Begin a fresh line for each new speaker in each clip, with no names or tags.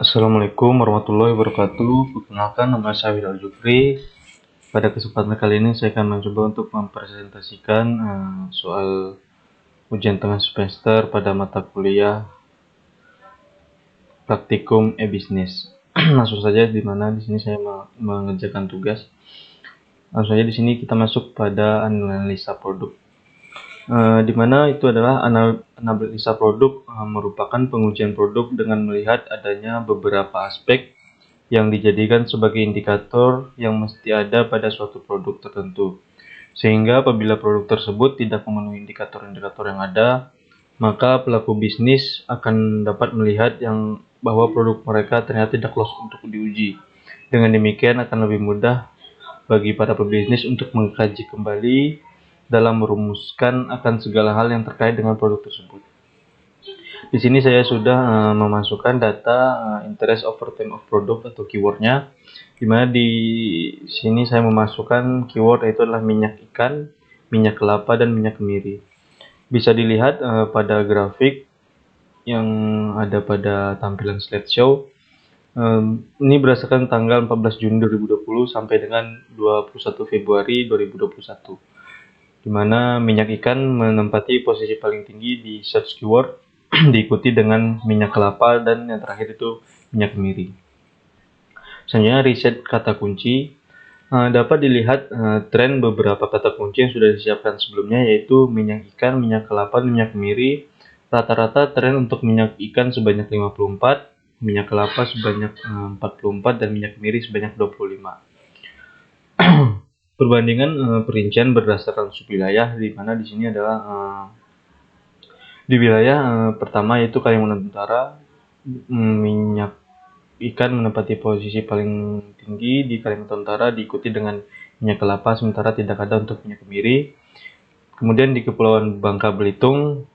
Assalamualaikum warahmatullahi wabarakatuh. Perkenalkan, nama saya Wilal Jufri. Pada kesempatan kali ini saya akan mencoba untuk mempresentasikan soal ujian tengah semester pada mata kuliah praktikum e-bisnis. Langsung saja, di mana di sini saya mengerjakan tugas. Langsung saja di sini kita masuk pada analisa produk. Di mana itu adalah analisa produk merupakan pengujian produk dengan melihat adanya beberapa aspek yang dijadikan sebagai indikator yang mesti ada pada suatu produk tertentu. Sehingga apabila produk tersebut tidak memenuhi indikator-indikator yang ada, maka pelaku bisnis akan dapat melihat bahwa produk mereka ternyata tidak lolos untuk diuji. Dengan demikian akan lebih mudah bagi para pebisnis untuk mengkaji kembali dalam merumuskan akan segala hal yang terkait dengan produk tersebut. Di sini saya sudah memasukkan data interest over time of product atau keywordnya, di mana di sini saya memasukkan keyword yaitu adalah minyak ikan, minyak kelapa, dan minyak kemiri. Bisa dilihat pada grafik yang ada pada tampilan slideshow. Ini berdasarkan tanggal 14 Juni 2020 sampai dengan 21 Februari 2021. Di mana minyak ikan menempati posisi paling tinggi di search keyword, diikuti dengan minyak kelapa, dan yang terakhir itu minyak kemiri. Selanjutnya, riset kata kunci. Dapat dilihat tren beberapa kata kunci yang sudah disiapkan sebelumnya, yaitu minyak ikan, minyak kelapa, dan minyak kemiri. Rata-rata tren untuk minyak ikan sebanyak 54, minyak kelapa sebanyak 44, dan minyak kemiri sebanyak 25. Perbandingan perincian berdasarkan subwilayah, di mana di sini adalah di wilayah pertama yaitu Kalimantan Utara, minyak ikan menempati posisi paling tinggi di Kalimantan Utara, diikuti dengan minyak kelapa, sementara tidak ada untuk minyak kemiri. Kemudian di Kepulauan Bangka Belitung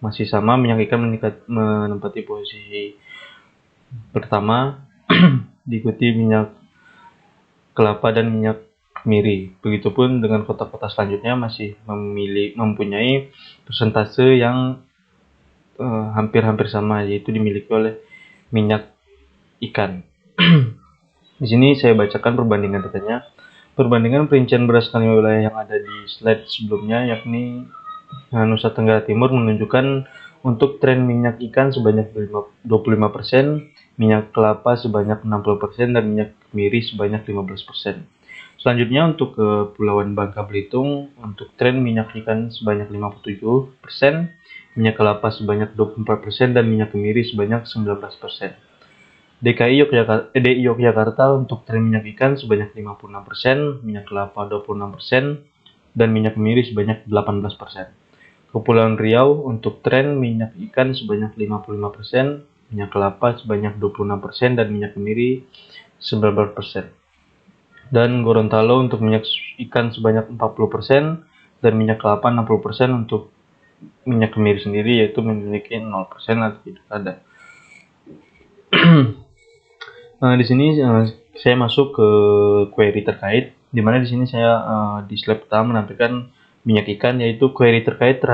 masih sama, minyak ikan menempati posisi pertama, diikuti minyak kelapa dan minyak kemiri. Begitupun dengan kota-kota selanjutnya masih mempunyai persentase yang hampir-hampir sama, yaitu dimiliki oleh minyak ikan. Di sini saya bacakan perbandingan datanya. Perbandingan perincian berdasarkan wilayah yang ada di slide sebelumnya, yakni Nusa Tenggara Timur, menunjukkan untuk tren minyak ikan sebanyak 25%, minyak kelapa sebanyak 60%, dan minyak kemiri sebanyak 15%. Selanjutnya untuk Kepulauan Bangka Belitung, untuk tren minyak ikan sebanyak 57%, minyak kelapa sebanyak 24%, dan minyak kemiri sebanyak 19%. DKI Yogyakarta untuk tren minyak ikan sebanyak 56%, minyak kelapa 26%, dan minyak kemiri sebanyak 18%. Kepulauan Riau untuk tren minyak ikan sebanyak 55%, minyak kelapa sebanyak 26%, dan minyak kemiri 19%. Dan Gorontalo untuk minyak ikan sebanyak 40% dan minyak kelapa 60%. Untuk minyak kemiri sendiri yaitu memiliki 0% atau tidak ada. Di sini saya masuk ke query terkait, di mana di sini saya di slide pertama menampilkan minyak ikan, yaitu query terkait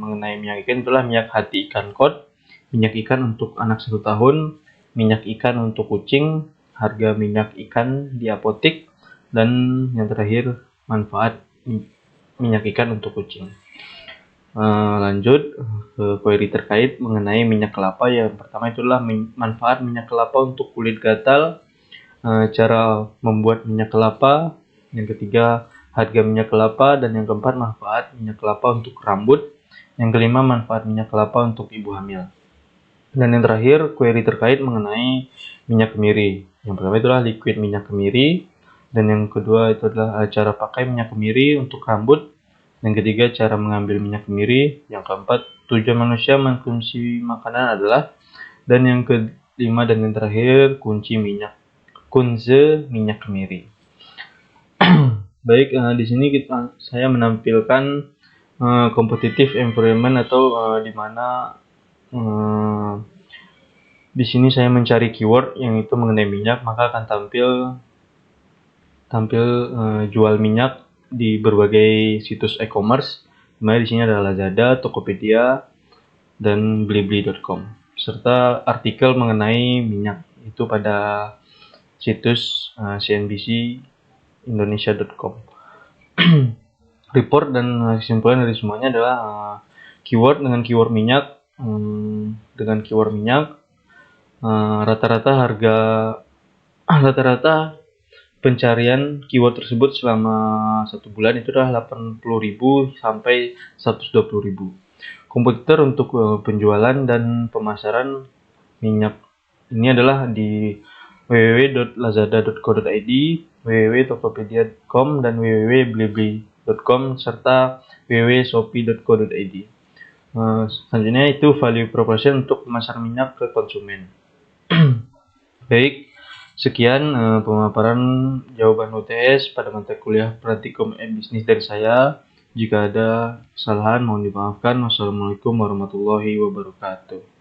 mengenai minyak ikan itulah minyak hati ikan cod, minyak ikan untuk anak 1 tahun, minyak ikan untuk kucing, harga minyak ikan di apotik, dan yang terakhir manfaat minyak ikan untuk kucing. Lanjut ke query terkait mengenai minyak kelapa. Yang pertama itulah manfaat minyak kelapa untuk kulit gatal, cara membuat minyak kelapa, yang ketiga harga minyak kelapa, dan yang keempat manfaat minyak kelapa untuk rambut, yang kelima manfaat minyak kelapa untuk ibu hamil. Dan yang terakhir query terkait mengenai minyak kemiri. Yang pertama itulah liquid minyak kemiri, dan yang kedua itu adalah cara pakai minyak kemiri untuk rambut, yang ketiga cara mengambil minyak kemiri, yang keempat tujuan manusia mengkonsumsi makanan adalah, dan yang kelima dan yang terakhir kunci minyak kemiri. Baik, di sini saya menampilkan competitive environment atau di mana di sini saya mencari keyword yang itu mengenai minyak, maka akan tampil jual minyak di berbagai situs e-commerce. Di sini ada Lazada, Tokopedia, dan Blibli.com. serta artikel mengenai minyak itu pada situs cnbcindonesia.com. Report dan kesimpulan dari semuanya adalah keyword dengan keyword minyak, rata-rata pencarian keyword tersebut selama 1 bulan itu adalah 80.000 sampai 120.000. Kompetitor untuk penjualan dan pemasaran minyak ini adalah di www.lazada.co.id, www.tokopedia.com, dan www.blibli.com, serta www.shopee.co.id. Selanjutnya itu value proposition untuk pemasaran minyak ke konsumen. Baik, sekian pemaparan jawaban UTS pada mata kuliah Praktikum Bisnis dari saya. Jika ada kesalahan mohon dimaafkan. Wassalamualaikum warahmatullahi wabarakatuh.